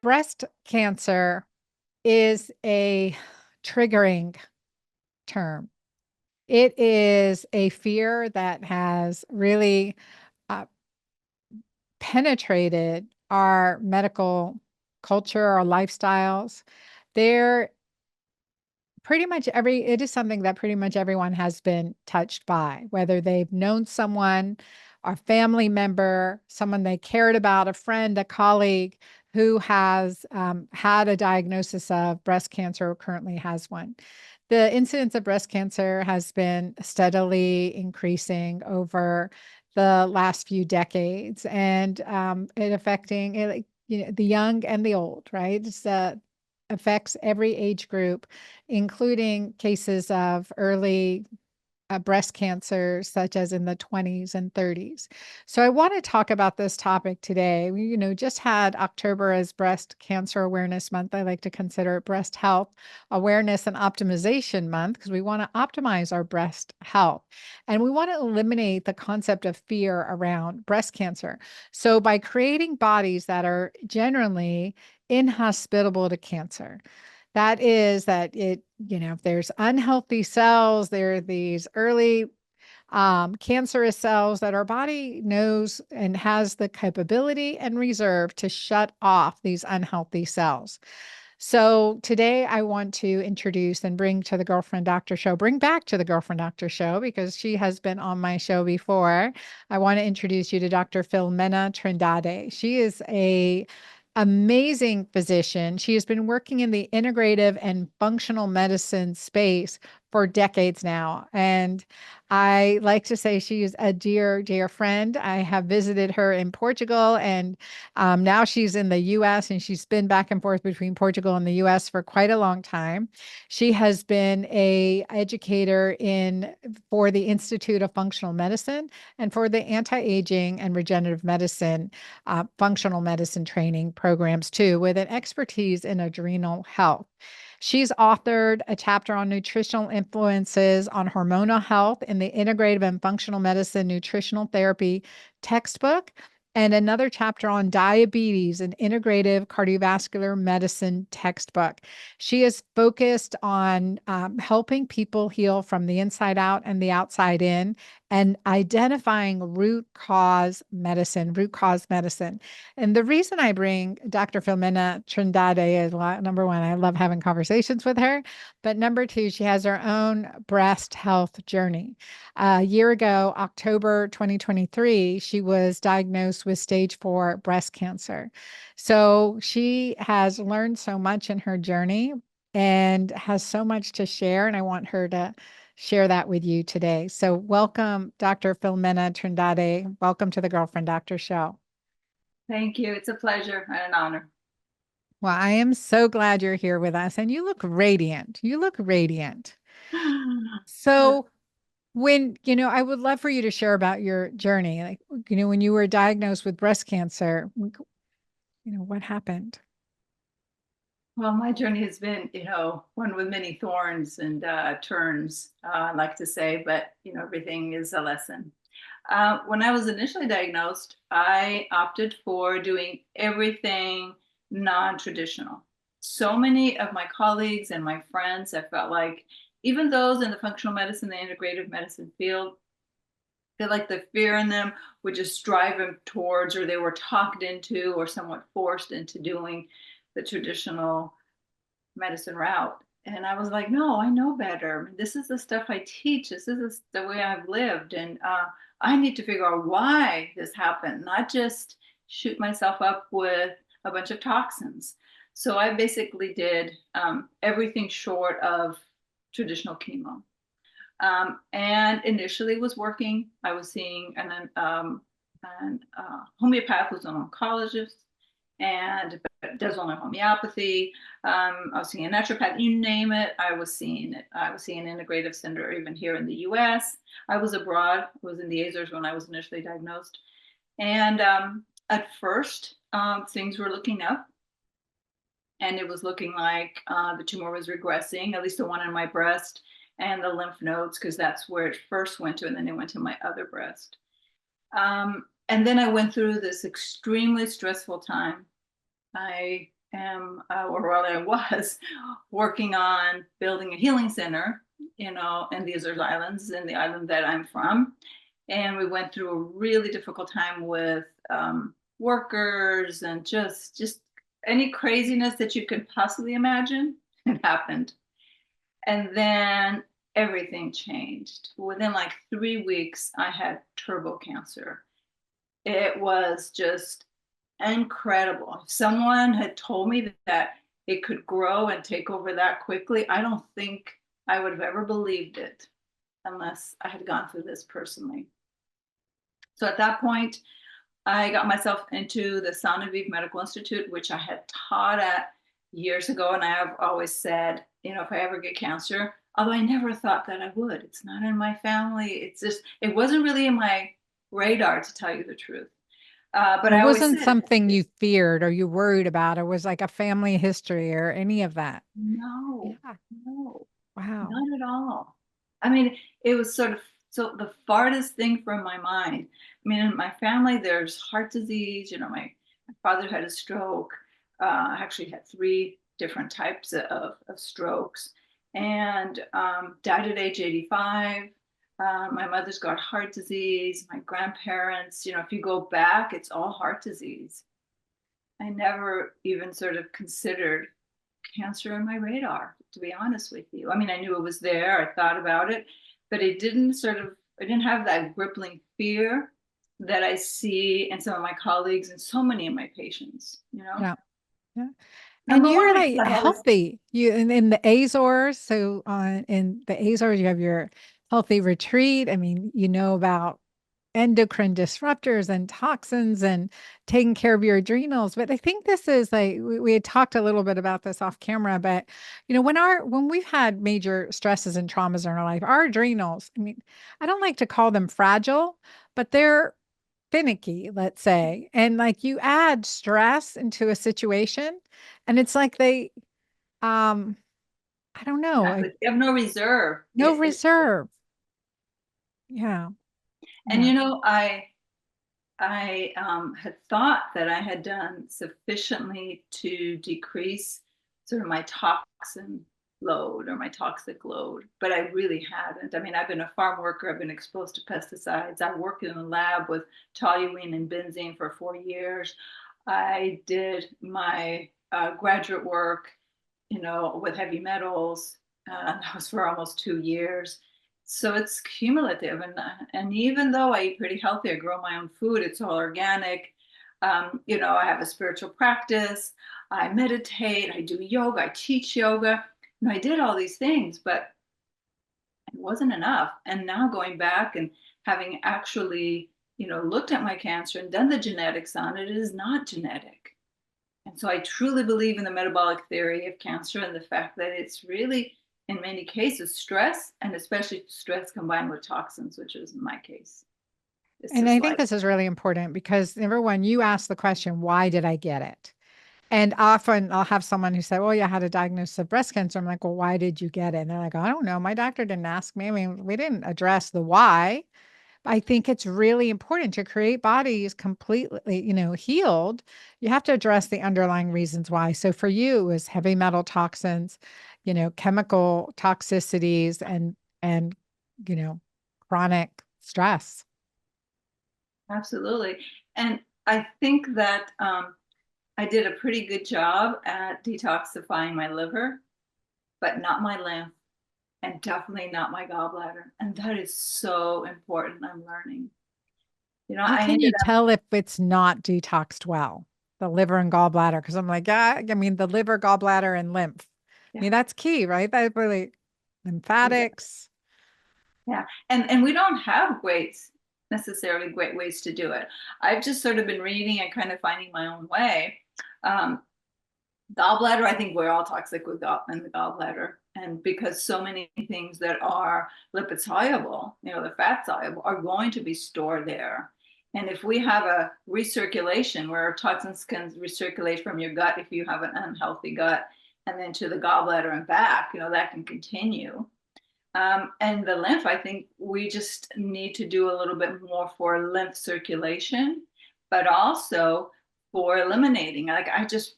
Breast cancer is a triggering term. It is a fear that has really uh, penetrated our medical culture, our lifestyles. There it is something that pretty much everyone has been touched by, whether they've known someone, a family member, someone they cared about, a friend, a colleague who has had a diagnosis of breast cancer or currently has one. The incidence of breast cancer has been steadily increasing over the last few decades, and it affecting the young and the old, right? It's affects every age group, including cases of early breast cancer, such as in the 20s and 30s. So I want to talk about this topic today. We, just had October as Breast Cancer Awareness Month. I like to consider it Breast Health Awareness and Optimization Month because we want to optimize our breast health. And we want to eliminate the concept of fear around breast cancer. So by creating bodies that are generally inhospitable to cancer, that is that if there's unhealthy cells, there are these early cancerous cells that our body knows and has the capability and reserve to shut off these unhealthy cells. So today I want to introduce and bring back to the Girlfriend Doctor Show because she has been on my show before. I want to introduce you to Dr. Filomena Trindade. She is a amazing physician. She has been working in the integrative and functional medicine space for decades now. And I like to say she is a dear, dear friend. I have visited her in Portugal, and now she's in the US, and she's been back and forth between Portugal and the US for quite a long time. She has been a educator for the Institute of Functional Medicine and for the anti-aging and regenerative medicine functional medicine training programs too, with an expertise in adrenal health. She's authored a chapter on nutritional influences on hormonal health in the Integrative and Functional Medicine Nutritional Therapy textbook, and another chapter on diabetes and integrative cardiovascular medicine textbook. She is focused on helping people heal from the inside out and the outside in, and identifying root cause medicine. And the reason I bring Dr. Filomena Trindade is, number one, I love having conversations with her, but number two, she has her own breast health journey. A year ago, October 2023, she was diagnosed with stage 4 breast cancer. So she has learned so much in her journey and has so much to share, and I want her to share that with you today. So welcome, Dr. Filomena Trindade. Welcome to the Girlfriend Doctor Show. Thank you. It's a pleasure and an honor. Well, I am so glad you're here with us, and you look radiant. You look radiant. So I would love for you to share about your journey. Like, when you were diagnosed with breast cancer, what happened? Well, my journey has been, one with many thorns and turns, I like to say, but, everything is a lesson. When I was initially diagnosed, I opted for doing everything non-traditional. So many of my colleagues and my friends, I felt like, even those in the functional medicine, the integrative medicine field, feel like the fear in them would just drive them towards, or they were talked into or somewhat forced into doing the traditional medicine route. And I was like, no, I know better. This is the stuff I teach. This is the way I've lived. And I need to figure out why this happened, not just shoot myself up with a bunch of toxins. So I basically did everything short of traditional chemo. And initially was working. I was seeing an homeopath, who's an oncologist, and does only homeopathy. I was seeing a naturopath, you name it. I was seeing it. I was seeing an integrative center even here in the US. I was abroad. I was in the Azores when I was initially diagnosed. And at first, things were looking up. And it was looking like the tumor was regressing, at least the one in my breast, and the lymph nodes, because that's where it first went to, and then it went to my other breast. And then I went through this extremely stressful time. I or while I was working on building a healing center, in the Azores Islands, in the island that I'm from. And we went through a really difficult time with workers and just any craziness that you could possibly imagine. It happened. And then everything changed. Within like 3 weeks, I had turbo cancer. It was just incredible. If someone had told me that it could grow and take over that quickly, I don't think I would have ever believed it unless I had gone through this personally. So at that point, I got myself into the Sound of Eve Medical Institute, which I had taught at years ago. And I have always said, if I ever get cancer, although I never thought that I would, it's not in my family. It's just, it wasn't really in my radar, to tell you the truth. But It I always wasn't said, something you feared or you worried about. It was like a family history or any of that. no, Yeah. no, Wow. not at all. I mean, it was sort of so the farthest thing from my mind. I mean, in my family, there's heart disease. My father had a stroke. I actually had three different types of strokes, and died at age 85. My mother's got heart disease. My grandparents, if you go back, it's all heart disease. I never even sort of considered cancer on my radar, to be honest with you. I mean, I knew it was there, I thought about it, but I didn't have that crippling fear that I see in some of my colleagues and so many of my patients. Yeah. Yeah. And Number one, you're because like I've always, healthy. You in the Azores. So in the Azores, you have your healthy retreat. I mean, you know about endocrine disruptors and toxins and taking care of your adrenals. But I think this is like we had talked a little bit about this off camera, but when we've had major stresses and traumas in our life, our adrenals, I mean, I don't like to call them fragile, but they're finicky, let's say. And like you add stress into a situation and it's like um I don't know, like exactly, you have no reserve. no reserve. Yeah. And Yeah. I had thought that I had done sufficiently to decrease sort of my toxin load or my toxic load, but I really hadn't. I mean, I've been a farm worker, I've been exposed to pesticides. I worked in a lab with toluene and benzene for 4 years. I did my graduate work, with heavy metals. That was for almost 2 years. So it's cumulative, and even though I eat pretty healthy, I grow my own food. It's all organic. I have a spiritual practice. I meditate. I do yoga. I teach yoga. And I did all these things, but it wasn't enough. And now going back and having actually, looked at my cancer and done the genetics on it, it is not genetic. And so I truly believe in the metabolic theory of cancer and the fact that it's really, in many cases, stress, and especially stress combined with toxins, which is my case. It's And just I think like, this is really important because number one, you ask the question, why did I get it? And often I'll have someone who said, well, you had a diagnosis of breast cancer. I'm like, well, why did you get it? And they're like, I don't know. My doctor didn't ask me. I mean, we didn't address the why. I think it's really important to create bodies completely, healed. You have to address the underlying reasons why. So for you, it was heavy metal toxins, chemical toxicities and, you know, chronic stress. absolutely. And I think that I did a pretty good job at detoxifying my liver, but not my lymph, and definitely not my gallbladder. And that is so important. I'm learning. How I can ended you tell if it's not detoxed well, the liver and gallbladder? Because I'm like, yeah, I mean, the liver, gallbladder, and lymph. I yeah, mean, that's key, right? That really exactly. lymphatics. Yeah. And we don't have necessarily great ways to do it. I've just sort of been reading and kind of finding my own way. Um, Gallbladder, I think we're all toxic in the gallbladder. And because so many things that are lipid soluble, the fat soluble, are going to be stored there. And if we have a recirculation where toxins can recirculate from your gut, if you have an unhealthy gut, and then to the gallbladder and back, that can continue. And the lymph, I think we just need to do a little bit more for lymph circulation, but also for eliminating. Like, I just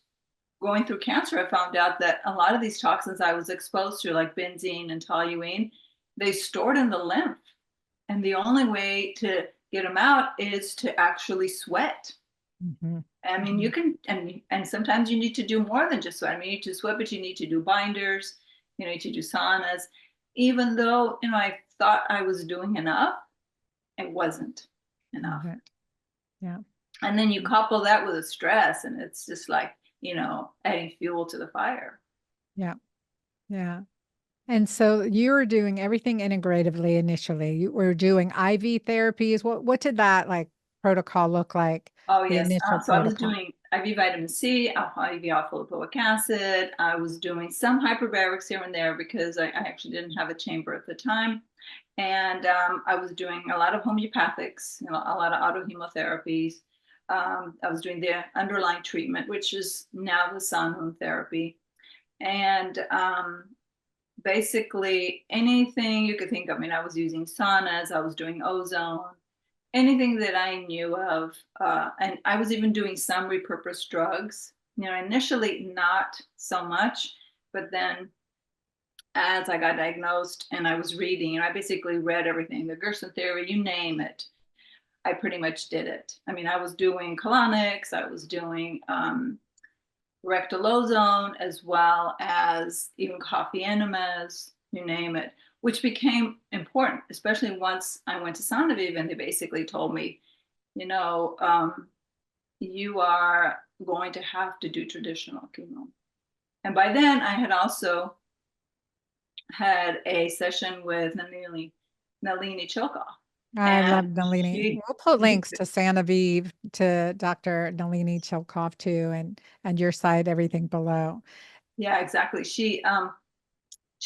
going through cancer, I found out that a lot of these toxins I was exposed to, like benzene and toluene, they stored in the lymph. And the only way to get them out is to actually sweat. Mm-hmm. I mean, you can, and sometimes you need to do more than just sweat. I mean, you need to sweat, but you need to do binders, you need to do saunas. Even though, I thought I was doing enough, it wasn't enough. Yeah. And then you couple that with a stress, and it's just like, adding fuel to the fire. Yeah. Yeah. And so you were doing everything integratively initially. You were doing IV therapies. What did that like protocol look like? Oh, The yes. initial So I was protocol. doing IV vitamin C, IV alpha-lipoic acid. I was doing some hyperbarics here and there because I actually didn't have a chamber at the time. And I was doing a lot of homeopathics, a lot of autohemotherapies. I was doing the underlying treatment, which is now the sun therapy. And basically anything you could think of. I mean, I was using saunas, I was doing ozone, anything that I knew of. And I was even doing some repurposed drugs, initially not so much, but then as I got diagnosed and I was reading, and I basically read everything, the Gerson theory, you name it, I pretty much did it. I mean, I was doing colonics, I was doing rectal ozone, as well as even coffee enemas, you name it, which became important, especially once I went to Sanoviv and they basically told me, you are going to have to do traditional chemo. And by then I had also had a session with Nalini Chilkoff. I love And Nalini. We'll put links to Sanoviv, to Dr. Nalini Chilkov too, and your site, everything below. Yeah, exactly. She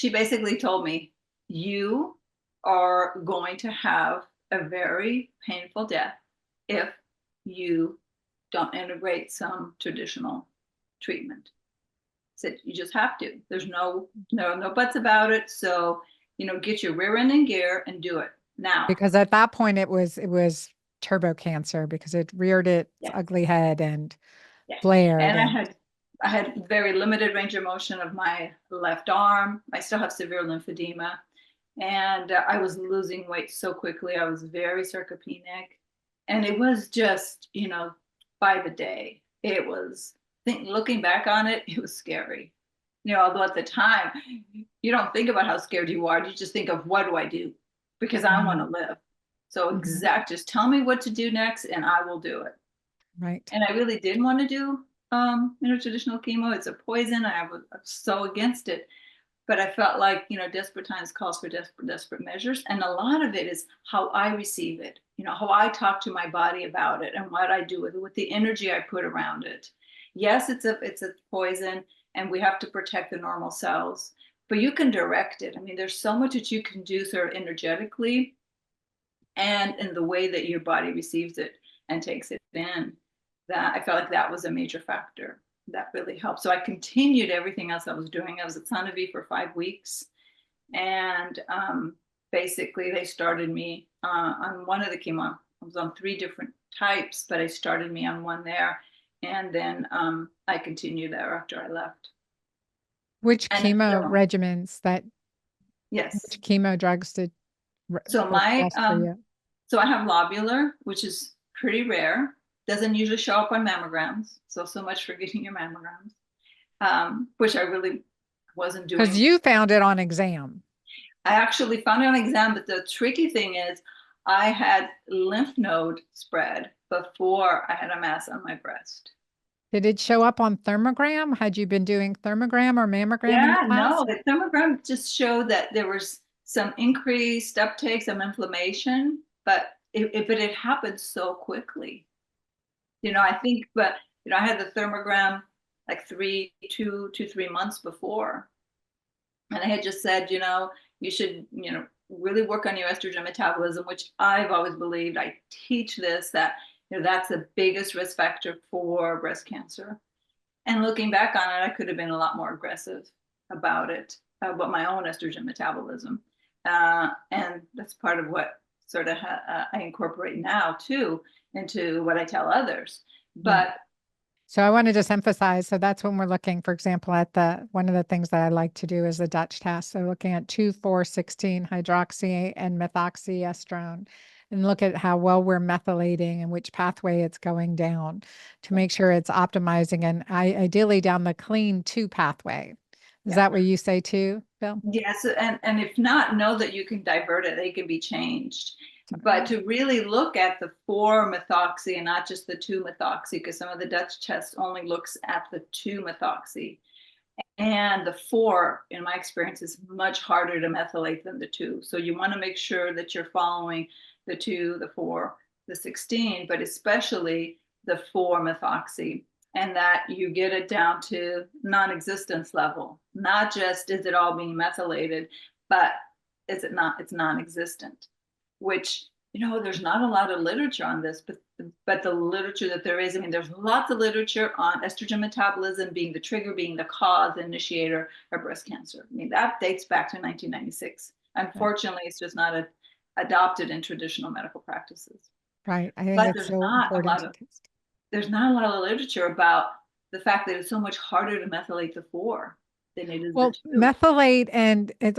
basically told me, you are going to have a very painful death if you don't integrate some traditional treatment. Said you just have to. There's no buts about it. So, get your rear end in gear and do it now. Because at that point it was turbo cancer because it reared its ugly head and flared. And I had very limited range of motion of my left arm. I still have severe lymphedema. And I was losing weight so quickly. I was very sarcopenic. And it was just, by the day, it was, looking back on it, it was scary. Although at the time, you don't think about how scared you are. You just think of, what do I do? Because I want to live. So just tell me what to do next and I will do it. Right. And I really did want to do, traditional chemo. It's a poison. I was so against it. But I felt like, desperate times calls for desperate measures. And a lot of it is how I receive it, how I talk to my body about it and what I do with the energy I put around it. Yes, it's a poison and we have to protect the normal cells, but you can direct it. I mean, there's so much that you can do sort of energetically and in the way that your body receives it and takes it in, that I felt like that was a major factor that really helped. So I continued everything else I was doing. I was at Sanofi for 5 weeks. And basically they started me on one of the chemo. I was on 3 different types, but they started me on one there. And then I continued there after I left. Which chemo regimens Yes. Which chemo drugs did so my for you? So I have lobular, which is pretty rare. Doesn't usually show up on mammograms. So much for getting your mammograms, which I really wasn't doing. Because you found it on exam. I actually found it on exam, but the tricky thing is I had lymph node spread before I had a mass on my breast. Did it show up on thermogram? Had you been doing thermogram or mammogram in the past? No, the thermogram just showed that there was some increased uptake, some inflammation, but it happened so quickly. I think, but I had the thermogram like 3 to 3 months before. And I had just said, you should, really work on your estrogen metabolism, which I've always believed. I teach this, that, that's the biggest risk factor for breast cancer. And looking back on it, I could have been a lot more aggressive about it, about my own estrogen metabolism. And that's part of what sort of I incorporate now too into what I tell others. But So I want to just emphasize, so that's when we're looking, for example, at one of the things that I like to do is the Dutch test. So looking at 2,4,16 hydroxy and methoxyestrone and look at how well we're methylating and which pathway it's going down to make sure it's optimizing and ideally down the clean 2 pathway. Is Yeah. that what you say too, Phil? Yes, and if not, know that you can divert it. They can be changed. But to really look at the 4-methoxy and not just the 2-methoxy, because some of the Dutch tests only looks at the 2-methoxy. And the 4, in my experience, is much harder to methylate than the 2. So you want to make sure that you're following the 2, the 4, the 16, but especially the 4-methoxy, and that you get it down to non-existence level. Not just is it all being methylated, but is it not? It's non-existent, which, there's not a lot of literature on this, but the literature that there is, I mean, there's lots of literature on estrogen metabolism being the trigger, being the cause, the initiator of breast cancer. I mean, that dates back to 1996. Unfortunately, it's just not adopted in traditional medical practices. Right. I think But it's so important to test. there's not a lot of literature about the fact that it's so much harder to methylate the 4 than it is the Well, 2. methylate, and it's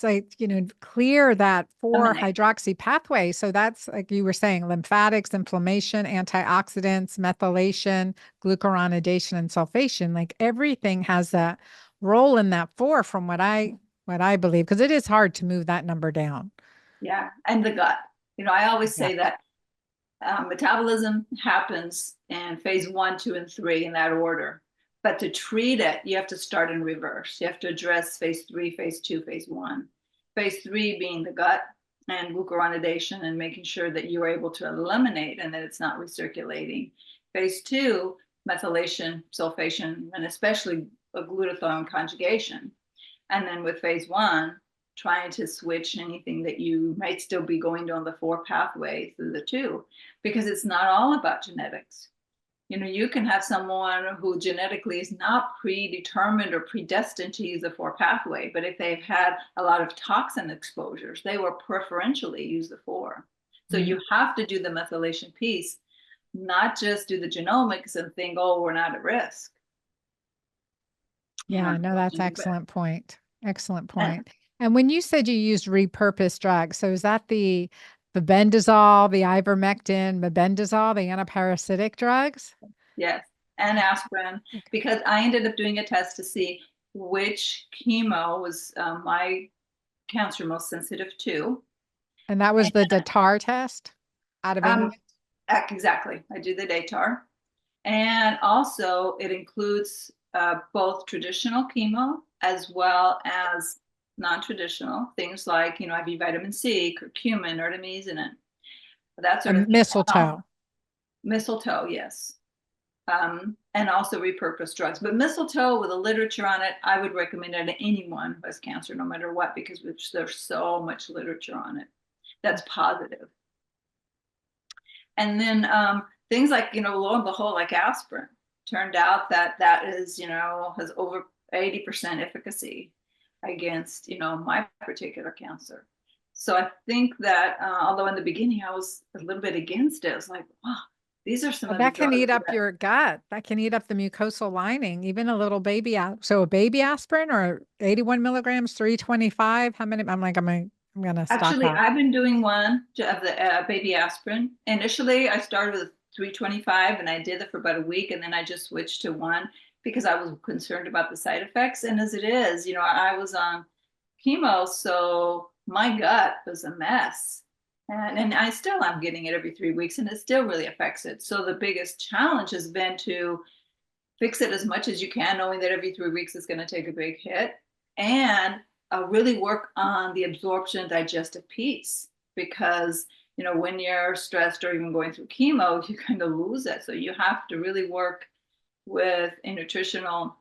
like, clear that 4 Eliminate. hydroxy pathway. So that's like you were saying, lymphatics, inflammation, antioxidants, methylation, glucuronidation, and sulfation. Like everything has that role in that 4 from what I believe, because it is hard to move that number down. Yeah, and the gut. I always Yeah. say that metabolism happens in phase 1, 2, and 3 in that order. But to treat it, you have to start in reverse. You have to address phase 3, phase 2, phase 1. Phase 3 being the gut and glucuronidation and making sure that you're able to eliminate and that it's not recirculating. Phase 2, methylation, sulfation, and especially a glutathione conjugation. And then with phase 1, trying to switch anything that you might still be going down the 4 pathway through the 2, because it's not all about genetics. You can have someone who genetically is not predetermined or predestined to use the 4 pathway, but if they've had a lot of toxin exposures, they will preferentially use the 4. So you have to do the methylation piece, not just do the genomics and think, oh, we're not at risk. Yeah, no, that's excellent point. Excellent point. And when you said you used repurposed drugs, so is that the bendazole, the ivermectin, mebendazole, the antiparasitic drugs? Yes, and aspirin, because I ended up doing a test to see which chemo was my cancer most sensitive to. And that was the DATAR test out of England? Exactly. I do the DATAR. And also it includes both traditional chemo as well as non-traditional things like, IV vitamin C, curcumin, artemisinin, that sort of thing. Mistletoe. Mistletoe, yes. And also repurposed drugs. But mistletoe with a literature on it, I would recommend it to anyone who has cancer, no matter what, because there's so much literature on it that's positive. And then things like, lo and behold, like aspirin, turned out that is, has over 80% efficacy against, my particular cancer. So I think that although in the beginning I was a little bit against it, I was like, wow, these are some of the that can drugs eat up your gut. That can eat up the mucosal lining, even a little baby. So a baby aspirin or 81 milligrams, 325. How many? I'm going to stock Actually, up. I've been doing one of the baby aspirin. Initially, I started with 325 and I did it for about a week. And then I just switched to 1 because I was concerned about the side effects. And as it is, I was on chemo, so my gut was a mess. And I still am getting it every 3 weeks and it still really affects it. So the biggest challenge has been to fix it as much as you can, knowing that every 3 weeks is going to take a big hit, and really work on the absorption digestive piece, because when you're stressed or even going through chemo, you kind of lose it. So you have to really work with a nutritional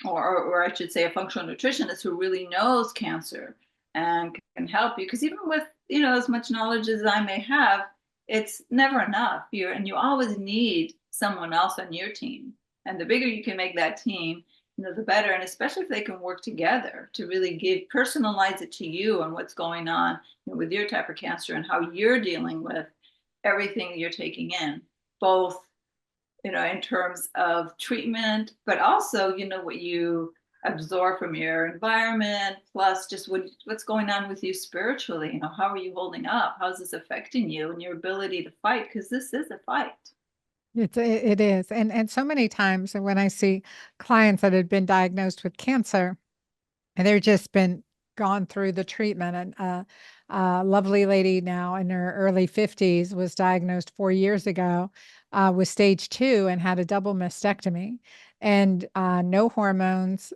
or I should say a functional nutritionist who really knows cancer and can help you, because even with as much knowledge as I may have, it's never enough. You always need someone else on your team, and the bigger you can make that team, the better. And especially if they can work together to really personalize it to you and what's going on with your type of cancer and how you're dealing with everything you're taking in, both in terms of treatment, but also, what you absorb from your environment, plus just what's going on with you spiritually. How are you holding up? How's this affecting you and your ability to fight? Because this is a fight. It is. And so many times when I see clients that had been diagnosed with cancer, and they've just been gone through the treatment. And a lovely lady now in her early 50s was diagnosed 4 years ago with stage 2 and had a double mastectomy and no hormones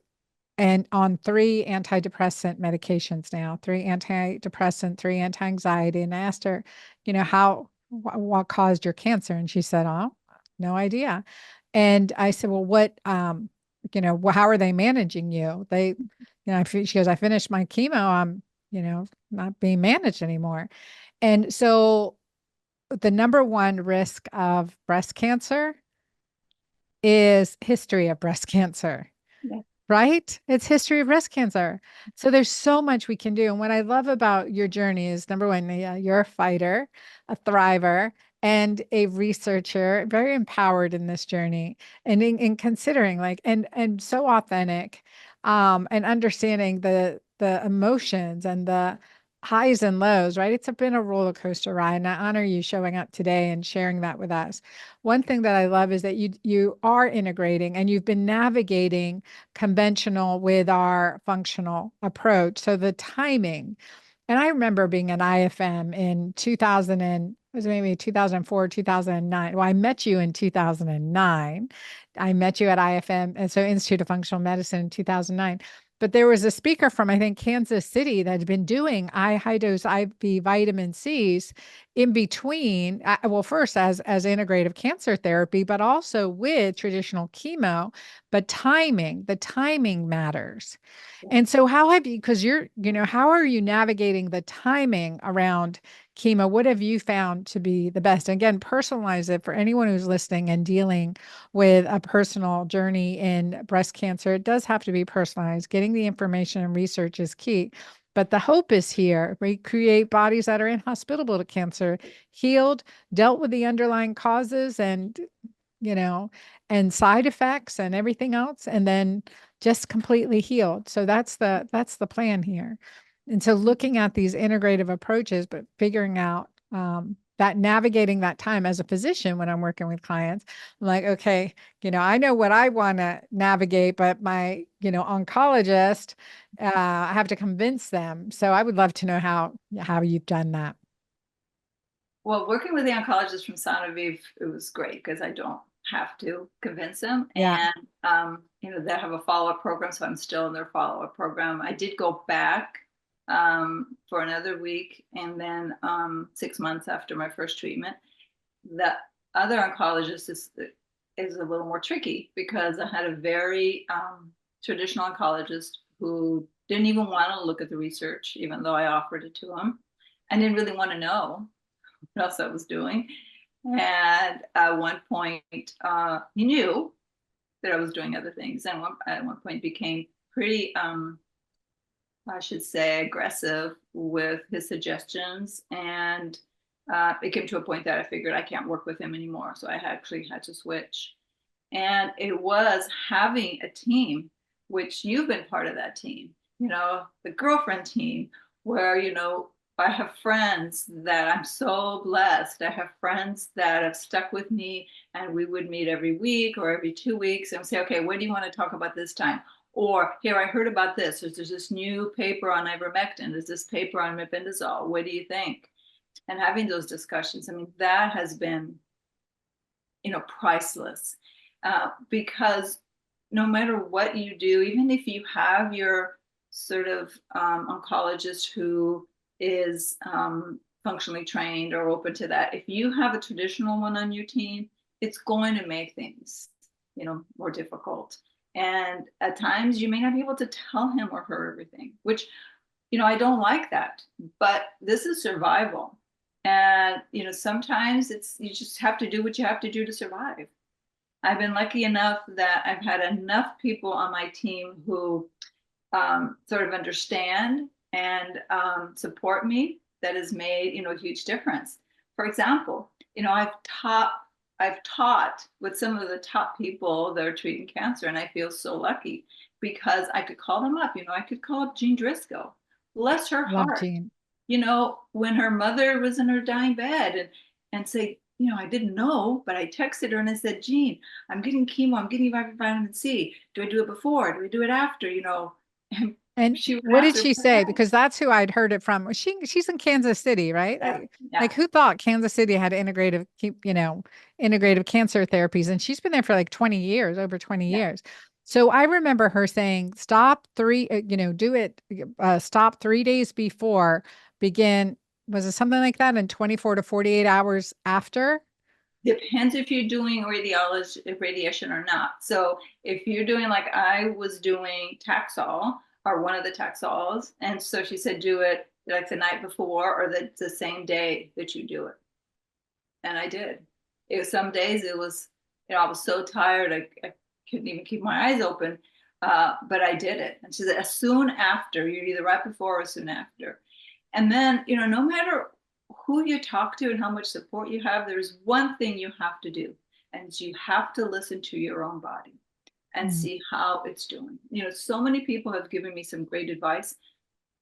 and on 3 antidepressant medications now, 3 antidepressant, 3 anti-anxiety. And I asked her, what caused your cancer? And she said, oh, no idea. And I said, well, how are they managing you? She goes, I finished my chemo. I'm, not being managed anymore. And so the number one risk of breast cancer is history of breast cancer. Yeah. Right? It's history of breast cancer. So there's so much we can do. And what I love about your journey is number one, you're a fighter, a thriver, and a researcher, very empowered in this journey and in considering and so authentic, and understanding the emotions and the highs and lows, right? It's been a roller coaster ride. And I honor you showing up today and sharing that with us. One thing that I love is that you are integrating and you've been navigating conventional with our functional approach. So the timing, and I remember being at IFM in 2000 and was it maybe 2004, 2009. Well, I met you in 2009. I met you at IFM, and so Institute of Functional Medicine in 2009. But there was a speaker from, I think, Kansas City that had been doing high dose IV vitamin C's in between, well, first as integrative cancer therapy, but also with traditional chemo. But the timing matters. And so how have you, because how are you navigating the timing around chemo? What have you found to be the best? Again, personalize it for anyone who's listening and dealing with a personal journey in breast cancer. It does have to be personalized. Getting the information and research is key. But the hope is here. We create bodies that are inhospitable to cancer, healed, dealt with the underlying causes and side effects and everything else, and then just completely healed. So that's the plan here. And so looking at these integrative approaches, but figuring out that navigating that time as a physician when I'm working with clients, I'm like, okay, I know what I want to navigate, but my, oncologist, I have to convince them. So I would love to know how you've done that. Well, working with the oncologist from Sanofi, it was great because I don't have to convince them. Yeah. And, they have a follow-up program, so I'm still in their follow-up program. I did go back for another week, and then 6 months after my first treatment. The other oncologist is a little more tricky because I had a very traditional oncologist who didn't even want to look at the research, even though I offered it to him, and didn't really want to know what else I was doing. And at one point, he knew that I was doing other things, and at one point became pretty, I should say, aggressive with his suggestions. And it came to a point that I figured I can't work with him anymore. So I actually had to switch. And it was having a team, which you've been part of that team, the girlfriend team, where, I have friends that I'm so blessed. I have friends that have stuck with me, and we would meet every week or every 2 weeks and say, okay, what do you want to talk about this time? Or here, I heard about this. There's this new paper on ivermectin. There's this paper on mebendazole. What do you think? And having those discussions, I mean, that has been, priceless. Because no matter what you do, even if you have your sort of oncologist who is functionally trained or open to that, if you have a traditional one on your team, it's going to make things, more difficult. And at times you may not be able to tell him or her everything, which, I don't like that, but this is survival. And, sometimes you just have to do what you have to do to survive. I've been lucky enough that I've had enough people on my team who sort of understand and support me, that has made, a huge difference. For example, I've taught I've taught with some of the top people that are treating cancer, and I feel so lucky because I could call them up. I could call up Jean Driscoll, bless her Love heart. Jean. When her mother was in her dying bed, and say, I didn't know, but I texted her and I said, Jean, I'm getting chemo, I'm getting vitamin C. Do I do it before? Do I do it after? And And she would what did answer, she say? Because that's who I'd heard it from. She's in Kansas City, right? yeah, yeah, Like who thought Kansas City had integrative cancer therapies? And she's been there for like 20 years, over 20 yeah. years. So I remember her saying, stop do it, stop 3 days before, begin, was it something like that? And 24 to 48 hours after? Depends if you're doing radiation or not. So if you're doing like I was doing Taxol or one of the Taxols, and so she said do it like the night before or the same day that you do it. And I did. It was some days it was, I was so tired I couldn't even keep my eyes open. But I did it. And she said as soon after, you're either right before or soon after. And then, no matter who you talk to and how much support you have, there's one thing you have to do, and you have to listen to your own body and Mm. see how it's doing. So many people have given me some great advice,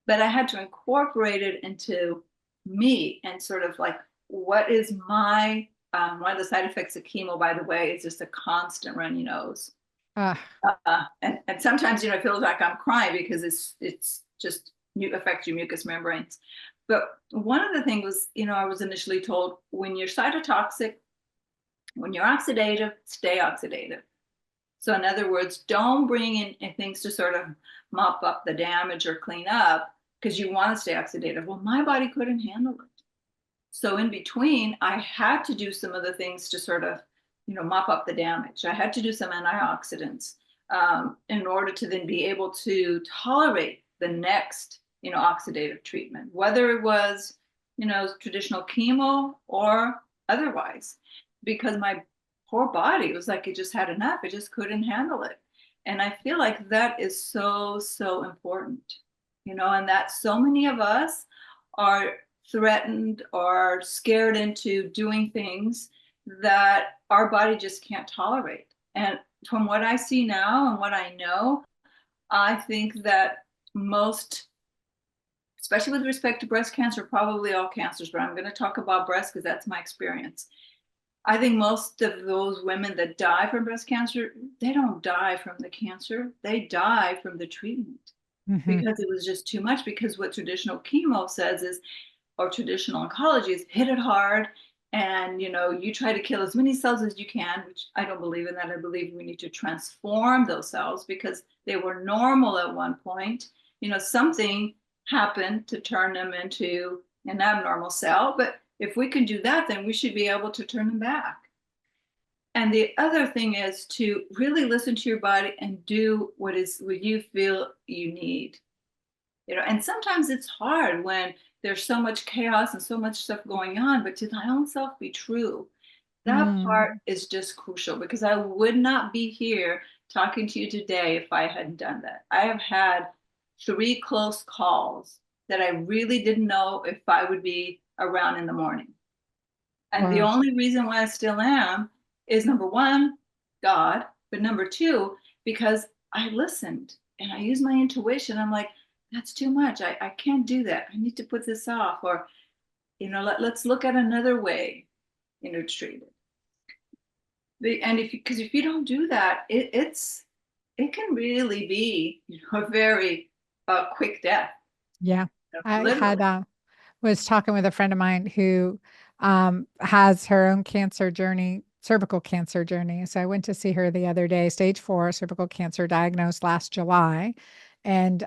but I had to incorporate it into me and sort of like, what is my, one of the side effects of chemo, by the way, is just a constant runny nose. Uh, And sometimes, it feels like I'm crying because it's just affects your mucous membranes. But one of the things was, I was initially told when you're cytotoxic, when you're oxidative, stay oxidative. So in other words, don't bring in things to sort of mop up the damage or clean up because you want to stay oxidative. Well, my body couldn't handle it. So in between, I had to do some of the things to sort of, mop up the damage. I had to do some antioxidants in order to then be able to tolerate the next, oxidative treatment, whether it was, traditional chemo or otherwise, because my poor body was like, it just had enough. It just couldn't handle it. And I feel like that is so, so important, and that so many of us are threatened or scared into doing things that our body just can't tolerate. And from what I see now and what I know, I think that most, especially with respect to breast cancer, probably all cancers, but I'm going to talk about breast because that's my experience. I think most of those women that die from breast cancer, they don't die from the cancer, they die from the treatment mhm. because it was just too much. Because what traditional chemo says is, or traditional oncology is hit it hard and you try to kill as many cells as you can, which I don't believe in that. I believe we need to transform those cells because they were normal at one point. Something happened to turn them into an abnormal cell, but if we can do that, then we should be able to turn them back. And the other thing is to really listen to your body and do what you feel you need. And sometimes it's hard when there's so much chaos and so much stuff going on, but to thy own self be true. That part Mm. is just crucial because I would not be here talking to you today if I hadn't done that. I have had 3 close calls that I really didn't know if I would be around in the morning. And the Wow. only reason why I still am is number one, God, but number two, because I listened and I used my intuition. I'm like, that's too much. I can't do that. I need to put this off. Or, let's look at another way, to treat it. And because if you don't do that, it can really be, a very quick death, Yeah. I had literally. was talking with a friend of mine who has her own cancer journey, cervical cancer journey. So I went to see her the other day, stage 4 cervical cancer diagnosed last July. And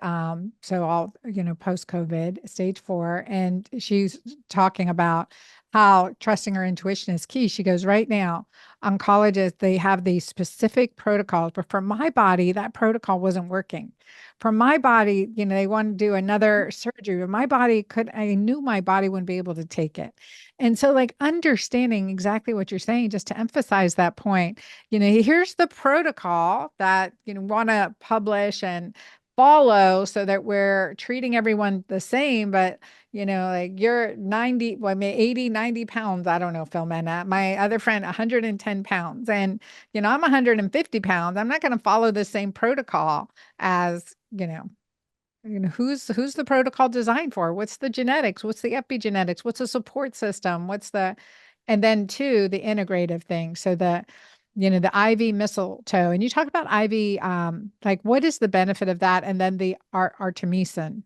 so all, post COVID, stage 4. And she's talking about how trusting her intuition is key. She goes, right now, oncologists, they have these specific protocols, but for my body, that protocol wasn't working. For my body, they want to do another surgery, but my body I knew my body wouldn't be able to take it. And so, like, understanding exactly what you're saying, just to emphasize that point, here's the protocol that, want to publish and follow so that we're treating everyone the same. But, like you're 90, well, maybe 80, 90 pounds. I don't know, Filomena. My other friend, 110 pounds. And, I'm 150 pounds. I'm not going to follow the same protocol as, who's the protocol designed for? What's the genetics? What's the epigenetics? What's the support system? And then two, the integrative thing. So the IV mistletoe, and you talk about IV, like what is the benefit of that? And then the artemisinin.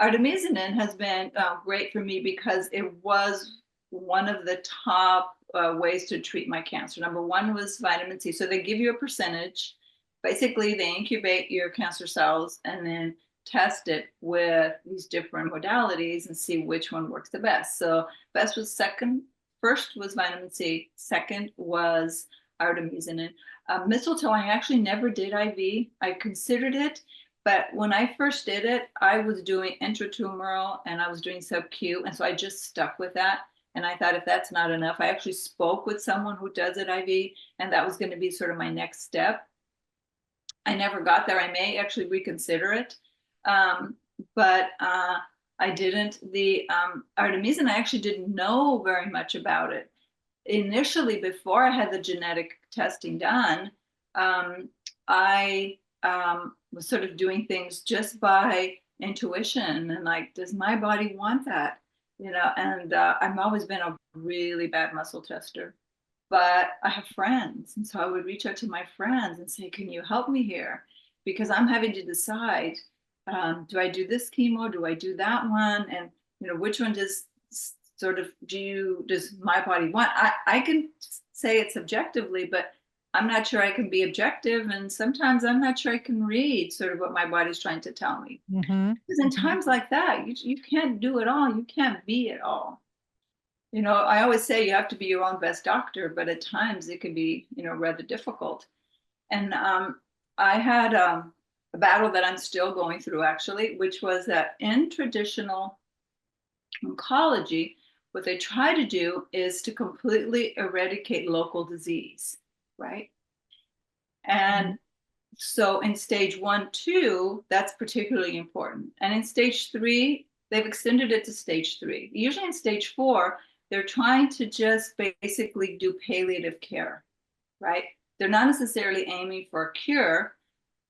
Artemisinin has been great for me because it was one of the top ways to treat my cancer. Number one was vitamin C. So they give you a percentage. Basically, they incubate your cancer cells and then test it with these different modalities and see which one works the best. So best was second. First was vitamin C. Second was artemisinin. Mistletoe, I actually never did IV. I considered it. But when I first did it, I was doing intratumoral and I was doing sub-Q. And so I just stuck with that. And I thought if that's not enough, I actually spoke with someone who does it IV, and that was going to be sort of my next step. I never got there. I may actually reconsider it. But I didn't. The artemisinin, I actually didn't know very much about it. Initially, before I had the genetic testing done, I was sort of doing things just by intuition and like, does my body want that? And I've always been a really bad muscle tester, but I have friends. And so I would reach out to my friends and say, can you help me here? Because I'm having to decide, do I do this chemo? Do I do that one? And, which one does my body want? I can say it subjectively, but I'm not sure I can be objective. And sometimes I'm not sure I can read sort of what my body's trying to tell me. Mm-hmm. Because in times like that, you can't do it all. You can't be it all. I always say you have to be your own best doctor, but at times it can be, rather difficult. And I had a battle that I'm still going through, actually, which was that in traditional oncology, what they try to do is to completely eradicate local disease, right? And so in stage 1, 2, that's particularly important. And in stage 3, they've extended it to stage 3. Usually in stage 4, they're trying to just basically do palliative care, right? They're not necessarily aiming for a cure,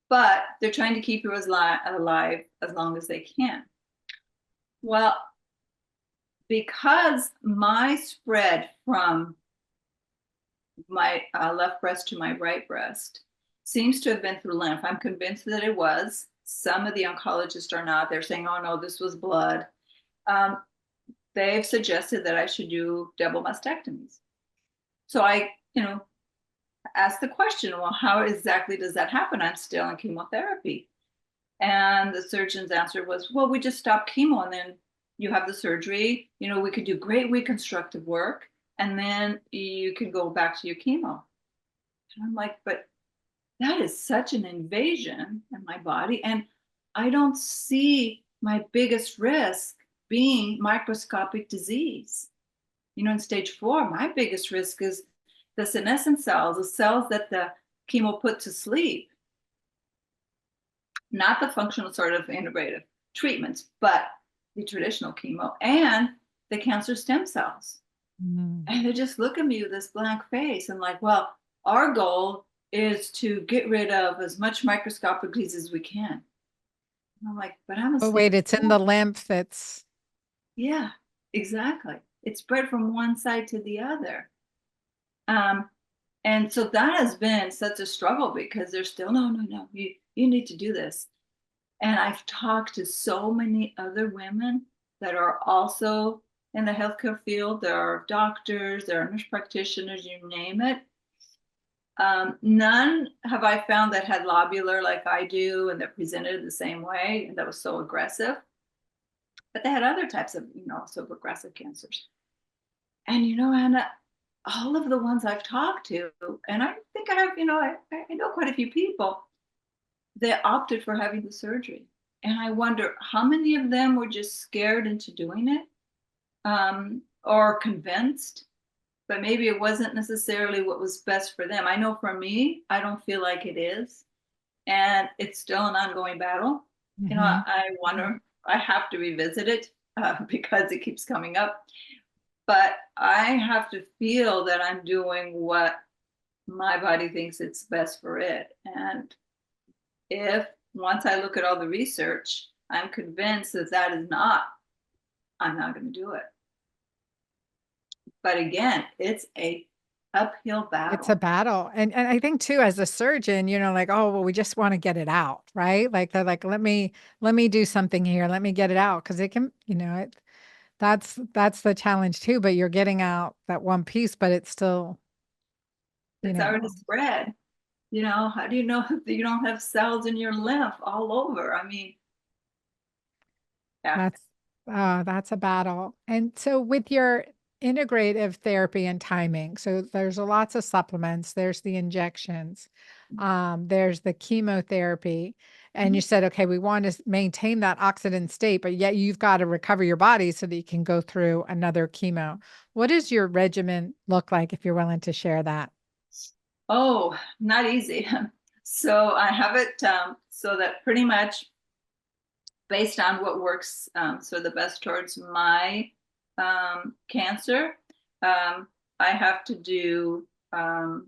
but they're trying to keep you alive as long as they can. Well, because my spread from my left breast to my right breast seems to have been through lymph. I'm convinced that it was. Some of the oncologists are not. They're saying, oh no, this was blood. They've suggested that I should do double mastectomies. So I, asked the question, well, how exactly does that happen? I'm still in chemotherapy. And the surgeon's answer was, well, we just stop chemo and then you have the surgery. We could do great reconstructive work and then you can go back to your chemo. And I'm like, but that is such an invasion in my body. And I don't see my biggest risk being microscopic disease. In stage 4, my biggest risk is the senescent cells, the cells that the chemo put to sleep, not the functional sort of integrative treatments, but the traditional chemo and the cancer stem cells. Mm. And they just look at me with this blank face and like, well, our goal is to get rid of as much microscopic disease as we can. And I'm like, but I'm a wait, it's in the lymph. Yeah, exactly. It's spread from one side to the other. And so that has been such a struggle because there's still, no, you need to do this. And I've talked to so many other women that are also in the healthcare field. There are doctors, there are nurse practitioners, you name it. None have I found that had lobular like I do and that presented the same way and that was so aggressive. But they had other types of, so aggressive cancers. And, Anna, all of the ones I've talked to, and I think I have, I know quite a few people, they opted for having the surgery. And I wonder how many of them were just scared into doing it or convinced, but maybe it wasn't necessarily what was best for them. I know for me, I don't feel like it is. and it's still an ongoing battle. You know, Hmm. I wonder, I have to revisit it because it keeps coming up. But I have to feel that I'm doing what my body thinks it's best for it. And if once I look at all the research, I'm convinced that that is not, I'm not going to do it. But again, it's a uphill It's a battle. battle. And I think too, as a surgeon, like, oh, well, we just want to get it out, right? Like they're like, let me do something here. Let me get it out. Cause it can, that's the challenge too, but you're getting out that one piece, but it's still, you It's already know, spread. You know, how do you know that you don't have cells in your lymph all over? I mean, yeah. that's that's a battle. And so with your integrative therapy and timing, so there's lots of supplements, there's the injections, there's the chemotherapy, and you said, okay, we want to maintain that oxidant state, but yet you've got to recover your body so that you can go through another chemo. What does your regimen look like if you're willing to share that? Oh, not easy. So I have it so that pretty much based on what works so the best towards my cancer, I have to do, I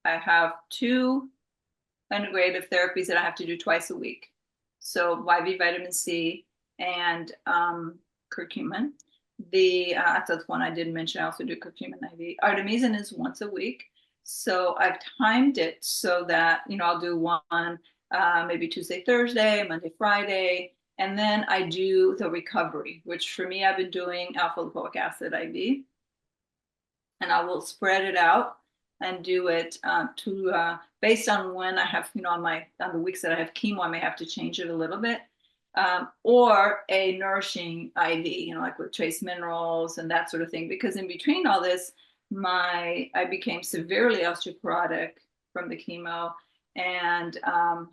have two integrative therapies that I have to do twice a week. So IV vitamin C and curcumin. That's one I didn't mention. I also do curcumin IV. Artemisinin is once a week. So I've timed it so that, I'll do one maybe Tuesday, Thursday, Monday, Friday. And then I do the recovery, which for me, I've been doing alpha lipoic acid IV. And I will spread it out and do it to based on when I have, on the weeks that I have chemo, I may have to change it a little bit. Or a nourishing IV, like with trace minerals and that sort of thing. Because in between all this, I became severely osteoporotic from the chemo and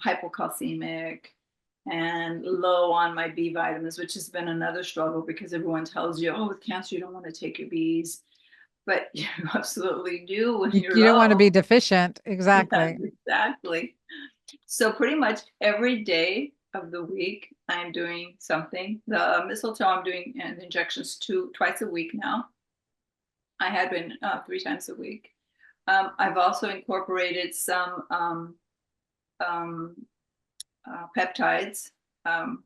hypocalcemic and low on my B vitamins, which has been another struggle because everyone tells you, oh, with cancer, you don't want to take your Bs, but you absolutely do when you're You don't want to low. be deficient. Yeah, Exactly. exactly. So pretty much every day of the week, I'm doing something. The mistletoe, I'm doing injections twice a week now. I had been 3 times a week. I've also incorporated some um, peptides. Um,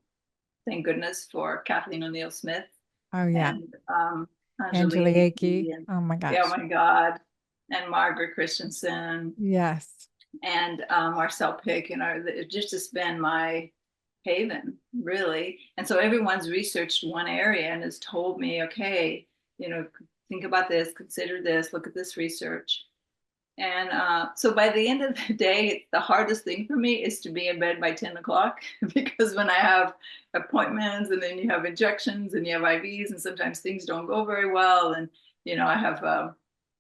thank goodness for Kathleen O'Neill Smith Oh yeah. and Angelique, Angelique. and Oh my yeah, oh gosh. my God, and Margaret Christensen Yes. and Marcel Pick, it just has been my haven, really. And so everyone's researched one area and has told me, okay, think about this, consider this, look at this research. And so by the end of the day, the hardest thing for me is to be in bed by 10 o'clock because when I have appointments and then you have injections and you have IVs and sometimes things don't go very well. And,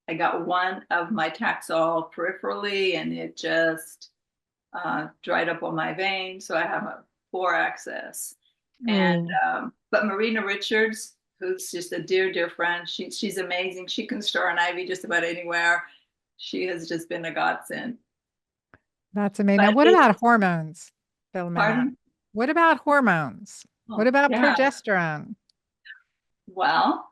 I got one of my Taxol peripherally and it just dried up on my vein. So I have a poor access. And, Oh, but Marina Richards, who's just a dear, dear friend, she's amazing. She can store an IV just about anywhere. She has just been a godsend. that's amazing. Now, But what about it's, hormones, Filomena? pardon? What about hormones? What Oh, about yeah. progesterone? Well,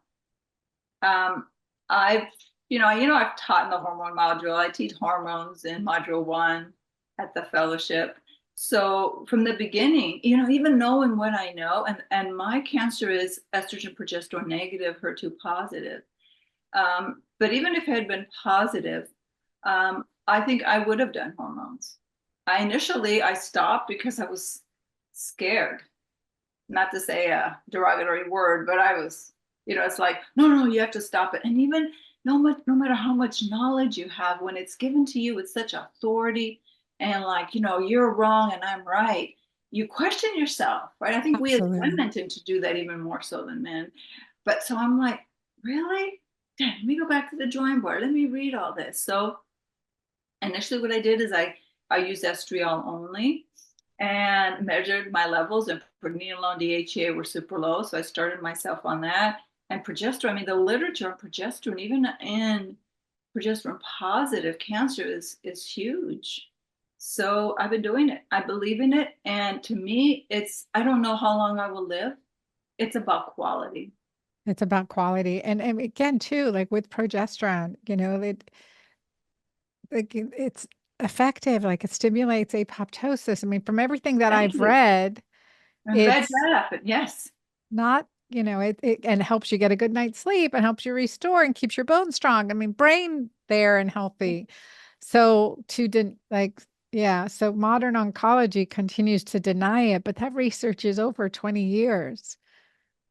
um, I've, I've taught in the hormone module. I teach hormones in module 1 at the fellowship. So from the beginning, even knowing what I know, and my cancer is estrogen, progesterone negative, HER2 positive. But even if it had been positive, I think I would have done hormones. I stopped because I was scared, not to say a derogatory word, but I was, it's like, no, no, you have to stop it. And even no matter how much knowledge you have, when it's given to you with such authority and like, you're wrong and I'm right, you question yourself, right? I think we as Absolutely. women tend to do that even more so than men. But so I'm like, really? Let me go back to the drawing board. Let me read all this. So initially what I did is I used estriol only and measured my levels, and pregnenolone, DHEA were super low. So I started myself on that. And progesterone, I mean, the literature on progesterone, even in progesterone positive cancer is huge. So I've been doing it. I believe in it. And to me, I don't know how long I will live. It's about quality. It's about quality. And again, too, like with progesterone, it's effective. Like it stimulates apoptosis. I mean, from everything that Thank I've you. read, And it's VEGF, yes. not, it and helps you get a good night's sleep and helps you restore and keeps your bones strong. I mean, brain there and healthy. So yeah, so modern oncology continues to deny it, but that research is over 20 years.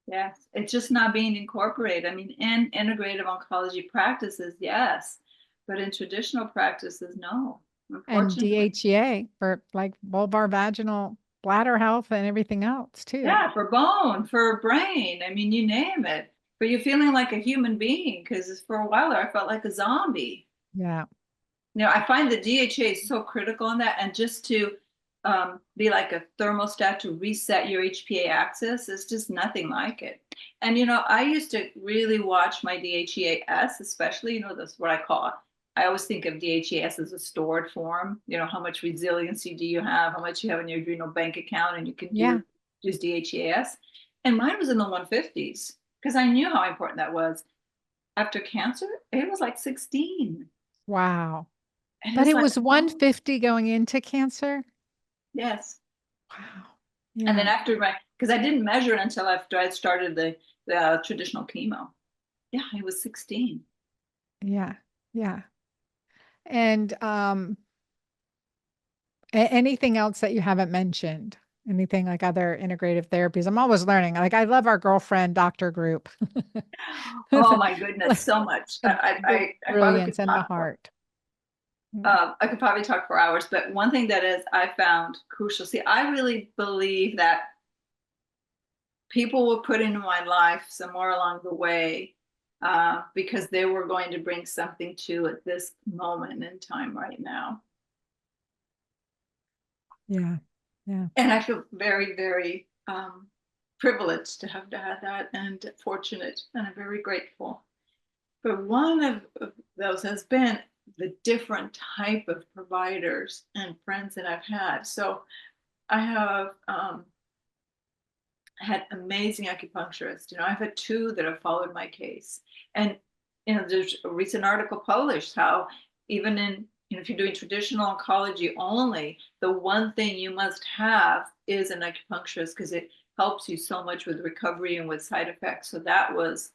Yes, it's just not being incorporated. I mean, in integrative oncology practices, yes, but in traditional practices, no, And unfortunately. DHEA for like vulvar vaginal bladder health and everything else too. Yeah, for bone, for brain, I mean, you name it. But you're feeling like a human being because for a while there, I felt like a zombie. Yeah. I find the DHA is so critical in that, and just to be like a thermostat to reset your HPA axis is just nothing like it. And I used to really watch my DHEAS, especially, that's what I call it. I always think of DHEAS as a stored form. How much resiliency do you have? How much you have in your adrenal bank account, and you can Yeah. use DHEAS. And mine was in the 150s because I knew how important that was. After cancer, it was like 16. Wow. And But it's it like, was oh, 150 going into cancer. yes. Wow. And then Yeah. after because I didn't measure it until after I started the traditional chemo. Yeah, I was 16. Yeah. Yeah. And anything else that you haven't mentioned? Anything like other integrative therapies? I'm always learning. Like I love our girlfriend doctor group. Oh my goodness, so much. The I probably could brilliance and the talk for heart. Mm. I could probably talk for hours, but one thing that is I found crucial. See, I really believe that people were put into my life somewhere along the way because they were going to bring something to at this moment in time right now. Yeah. Yeah. And I feel very, very privileged to have had that and fortunate, and I'm very grateful. But one of those has been the different type of providers and friends that I've had. So I have had amazing acupuncturists. I've had two that have followed my case. And, there's a recent article published how even if you're doing traditional oncology only, the one thing you must have is an acupuncturist because it helps you so much with recovery and with side effects. So that was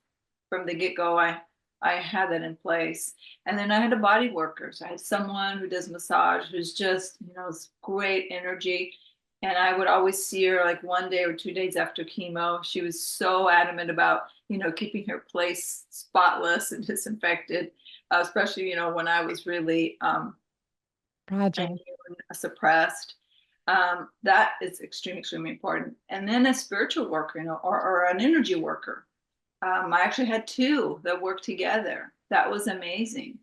from the get-go. I had that in place. And then I had a body worker. So I had someone who does massage who's just, great energy. And I would always see her like 1 day or 2 days after chemo. She was so adamant about, keeping her place spotless and disinfected, especially, when I was really Fragile. immune suppressed. That is extremely, extremely important. And then a spiritual worker, or an energy worker. I actually had two that worked together. That was amazing.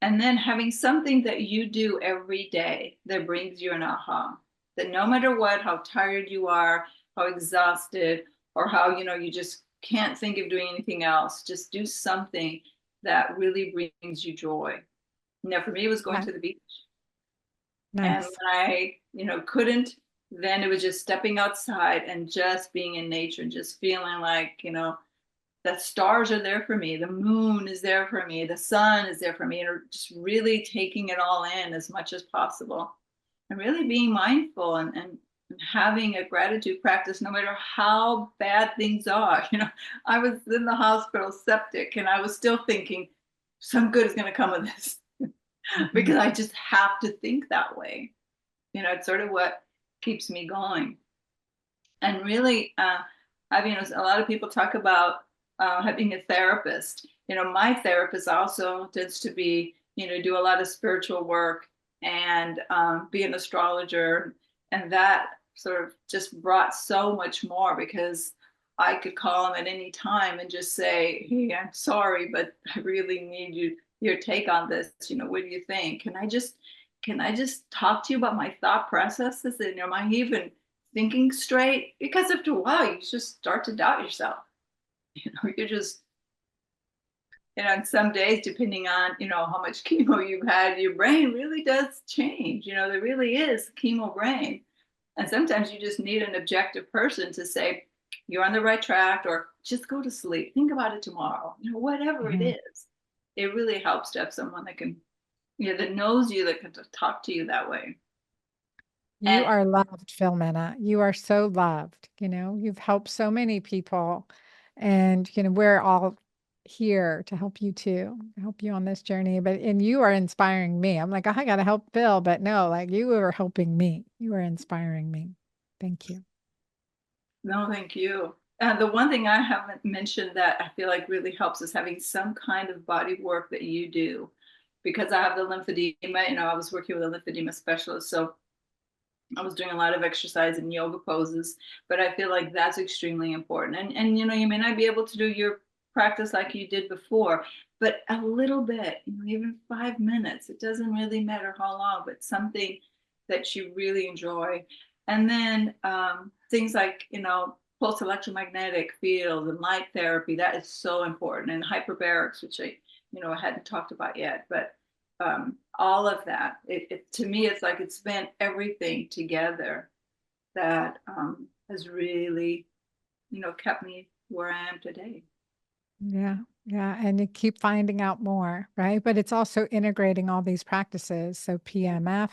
And then having something that you do every day that brings you an aha, that no matter what, how tired you are, how exhausted, or how, you just can't think of doing anything else, just do something that really brings you joy. For me, it was going Yeah. to the beach. And Nice. when I, couldn't, then it was just stepping outside and just being in nature and just feeling like, the stars are there for me, the moon is there for me, the sun is there for me, and just really taking it all in as much as possible and really being mindful and having a gratitude practice no matter how bad things are. I was in the hospital septic and I was still thinking some good is going to come of this Mhm. because I just have to think that way. It's sort of what keeps me going. And really, a lot of people talk about having a therapist. My therapist also tends to be, do a lot of spiritual work and be an astrologer. And that sort of just brought so much more because I could call him at any time and just say, hey, I'm sorry, but I really need your take on this. What do you think? Can I just talk to you about my thought processes? And am I even thinking straight? Because after a while, you just start to doubt yourself. You're just And on some days, depending on, how much chemo you've had, your brain really does change. There really is chemo brain. And sometimes you just need an objective person to say, you're on the right track, or just go to sleep. Think about it tomorrow. Whatever it Mhm. is. It really helps to have someone that can, that knows you, that can talk to you that way. You And are loved, Filomena. You are so loved. You've helped so many people, and we're all here to help you too, help you on this journey. And you are inspiring me. I'm like, oh, I gotta help Phil, but no, like you are helping me. You are inspiring me. Thank you. no, thank you. The one thing I haven't mentioned that I feel like really helps is having some kind of body work that you do. Because I have the lymphedema, I was working with a lymphedema specialist. So I was doing a lot of exercise and yoga poses, but I feel like that's extremely important. And you may not be able to do your practice like you did before, but a little bit, even 5 minutes. It doesn't really matter how long, but something that you really enjoy. And then things like pulse electromagnetic field and light therapy, that is so important. And hyperbarics, which I hadn't talked about yet, but all of that. To me, it's like it's been everything together that has really, kept me where I am today. Yeah, yeah, and you keep finding out more, right? But it's also integrating all these practices. So PMF,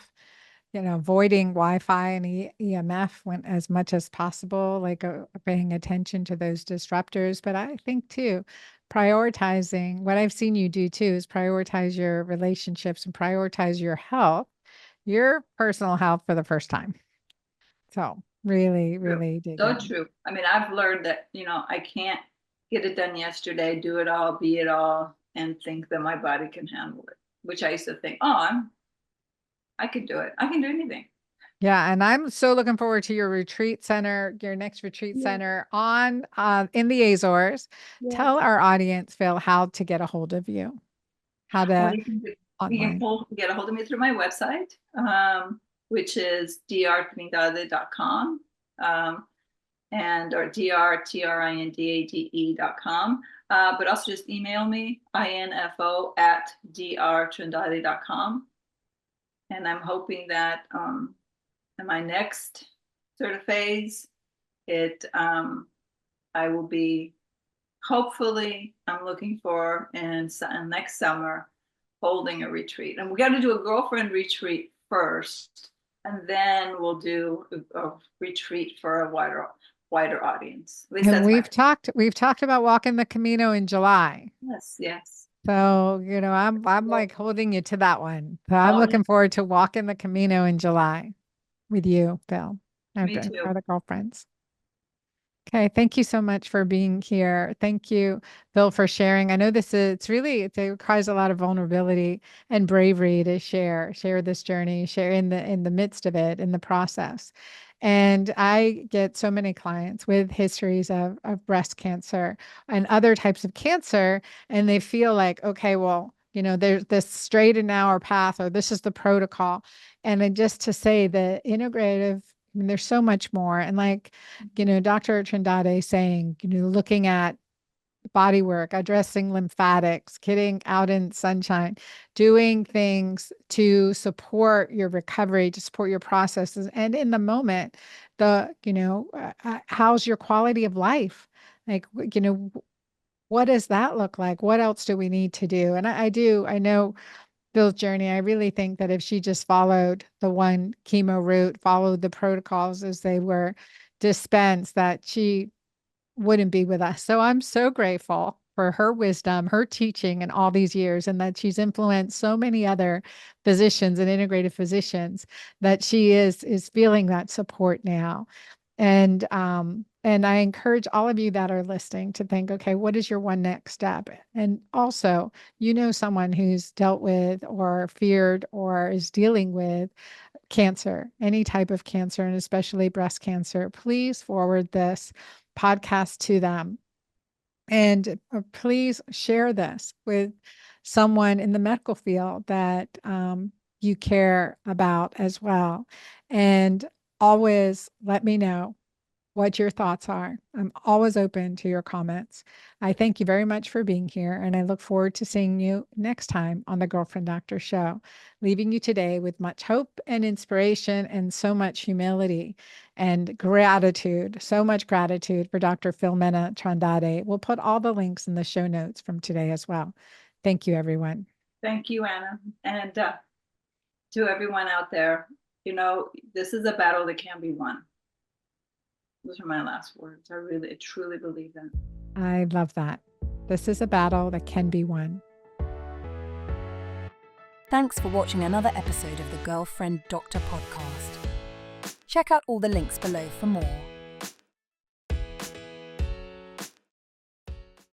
avoiding Wi-Fi and EMF when as much as possible, like paying attention to those disruptors. But I think too, prioritizing what I've seen you do too is prioritize your relationships and prioritize your personal health for the first time. So really, True. really dig So in. true. I mean, I've learned that, I can't get it done yesterday, do it all, be it all, and think that my body can handle it, which I used to think, oh, I can do it. I can do anything. Yeah, and I'm so looking forward to your retreat center, your next retreat Yeah. center on in the Azores. Yeah. Tell our audience, Phil, how to get a hold of you, how Well, to you can online. get a hold of me through my website, which is drtrindade.com. And or drtrindade.com. But also just email me, info@drtrindade.com. And I'm hoping that in my next sort of phase, it I will be hopefully I'm looking for in next summer holding a retreat. And we got to do a girlfriend retreat first, and then we'll do a retreat for a wider audience. At least And that's my we've talked about walking the Camino in July. yes, yes. So, I'm like holding you to that one. So I'm Oh, looking forward to walking the Camino in July with you, Phil, me and too. our other girlfriends. Okay, thank you so much for being here. Thank you, Bill, for sharing. I know it requires a lot of vulnerability and bravery to share this journey, share in the midst of it, in the process. And I get so many clients with histories of breast cancer and other types of cancer, and they feel like, okay, well, there's this straight and narrow path, or this is the protocol. And then just to say the integrative, I mean, there's so much more. And like, Dr. Trindade saying, looking at body work, addressing lymphatics, getting out in sunshine, doing things to support your recovery, to support your processes. And in the moment, how's your quality of life? Like, what does that look like? What else do we need to do? And I know Bill's journey. I really think that if she just followed the one chemo route, followed the protocols as they were dispensed, that she wouldn't be with us. So I'm so grateful for her wisdom, her teaching in all these years, and that she's influenced so many other physicians and integrative physicians that she is feeling that support now. And I encourage all of you that are listening to think, okay, what is your one next step? And also, someone who's dealt with or feared or is dealing with cancer, any type of cancer, and especially breast cancer, please forward this podcast to them. And please share this with someone in the medical field that you care about as well. And always let me know what your thoughts are. I'm always open to your comments. I thank you very much for being here, and I look forward to seeing you next time on the Girlfriend Doctor Show, leaving you today with much hope and inspiration and so much humility and gratitude, so much gratitude for Dr. Filomena Trindade. We'll put all the links in the show notes from today as well. Thank you, everyone. Thank you, Anna. And to everyone out there, this is a battle that can be won. Those are my last words. I truly believe that. I love that. This is a battle that can be won. Thanks for watching another episode of the Girlfriend Doctor podcast. Check out all the links below for more.